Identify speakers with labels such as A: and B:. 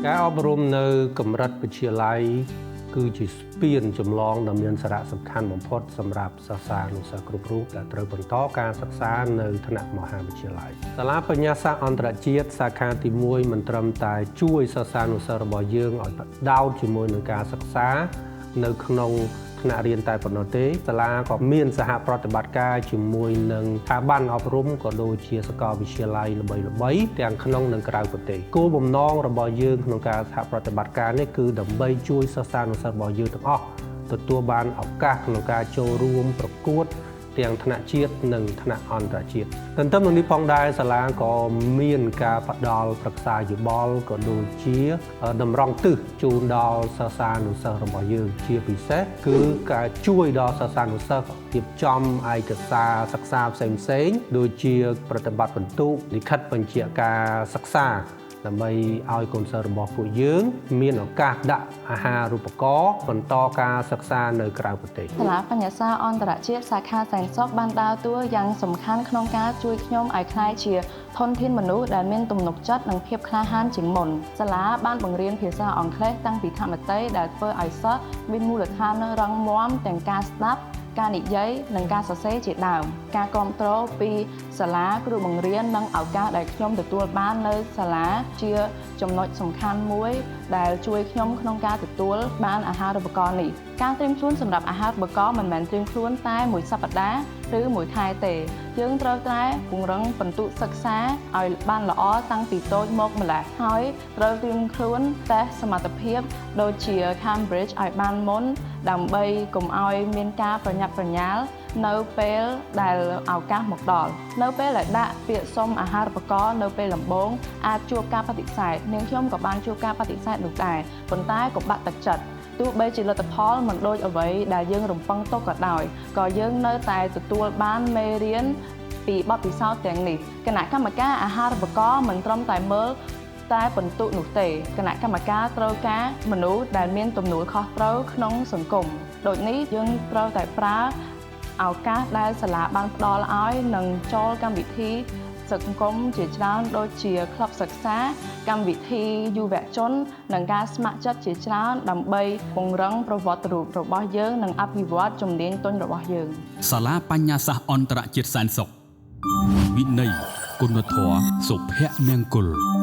A: ការអប់រំនៅកម្រិតវិទ្យាល័យគឺជាស្ពានចម្លងដ៏មានសារៈសំខាន់បំផុតសម្រាប់សិស្សានុសិស្សគ្រប់រូបដែលត្រូវបន្តការសិក្សានៅថ្នាក់មហាវិទ្យាល័យសាលាបញ្ញាសាស្ត្រអន្តរជាតិសាខាទី1មិនត្រឹមតែជួយសិស្សានុសិស្សរបស់យើងឲ្យបដោតជាមួយនឹងការសិក្សានៅក្នុងថ្នាក់រៀនតែប៉ុណ្ណោះទេសាលាក៏មានសហប្រតិបត្តិការជាមួយនឹងស្ថាប័នអប់រំក៏ដូចជាសាកលវិទ្យាល័យល្បីៗទាំងក្នុងនិងក្រៅប្រទេសគោលបំណងរបស់យើងក្នុងការសហប្រតិបត្តិការនេះគឺដើម្បីជួយសិស្សានុសិស្សរបស់យើងទាំងអស់ទទួលបានឱកាសក្នុងការចូលរួមប្រកួតទាំងថ្នាក់ជាតិនិងថ្នាក់អន្តរជាតិទន្ទឹមនឹងនេះផងដែរសាលាក៏មានការផ្ដល់ប្រឹក្សាយោបល់ក៏ដូចជាតម្រង់ទិសជូនដល់សិស្សានុសិស្សរបស់យើងជាពិសេសគឺការជួយដល់សិស្សានុសិស្សរៀបចំឯកសារសិក្សាផ្សេងៗដូចជាប្រតិបត្តិបន្ទុកលិខិតបញ្ជាក់ការសិក្សាដើម្បីឲ្យកូនសិស្សរបស់ពួកយើងមានឱកាសដាក់អាហារូបករណ៍បន្តការសិក្សានៅក្រៅប្រទេស
B: សាលាបញ្ញាសាស្ត្រអន្តរជាតិសាខាសែនសុខបានដើរតួយ៉ាងសំខាន់ក្នុងការជួយខ្ញុំឲ្យក្លាយជាធនធានមនុស្សដែលមានទំនុកចិត្តនិងភាពក្លាហានជាងមុនសាលាបានបង្រៀនភាសាអង់គ្លេសតាំងពីធម្មតីដែលធ្វើឲ្យសិស្សមានមូលដ្ឋានរឹងមាំទាំងការស្ដាប់ការនិយាយនិងការសរសេរជាដើមការគាំទ្រពីសាលាគ្រូបង្រៀននិងឱកាសដែលខ្ញុំទទួលបាននៅសាលាជាចំណុចសំខាន់មួយដែលជួយខ្ញុំក្នុងការទទួលបានអាហារូបករណ៍នេះការត្រៀមខ្លួនសម្រាប់អាហារូបករណ៍មិនមែនត្រៀមខ្លួនតែមួយសប្តាហ៍ឬមួយខែទេយើងត្រូវតែពង្រឹងពិន្ទុសិក្សាឲ្យបានល្អតាំងពីតូចមកម្ល៉េះហើយត្រូវត្រៀមខ្លួនតេស្តសមត្ថភាពដូចជា Cambridge ឲ្យបានមុនដើម្បីកុំឲ្យមានការប្រញាប់ប្រញាល់នៅពេលដែលឱកាសមកដល់នៅពេលដែលដាក់ពាក្យសុំអាហារូបករណ៍នៅពេលដំបូងអាចជួបការបដិសេធនាងខ្ញុំក៏បានជួបការបដិសេធនោះដែរប៉ុន្តែក៏បាក់ទឹកចិត្តទោះបីជាលទ្ធផលមិនដូចអ្វីដែលយើងរំពឹងទុកក៏ដោយក៏យើងនៅតែទទួលបានមេរៀនពីបទពិសោធន៍ទាំងនេះគណៈកម្មការអាហារូបករណ៍មិនត្រឹមតែមើលតែបន្ទុកនោះទេគណៈកម្មការត្រូវការមនុស្សដែលមានទំនួលខុសត្រូវក្នុងសង្គមដូចនេះយើងត្រូវតែប្រើឱកាសដែលសាលាបានផ្ដល់ឲ្យនិងចូលកម្មវិធីសង្គមជាច្រើនដូចជាក្លឹបសិក្សាកម្មវិធីយុវជននិងការស្ម័គ្រចិត្តជាច្រើនដើម្បីពង្រឹងប្រវត្តិរូបរបស់យើងនិងអភិវឌ្ឍជំនាញទន់របស់យើង
C: សាលាបញ្ញាសាស្ត្រអន្តរជាតិសែនសុខវិន័យគុណធម៌សុភមង្គល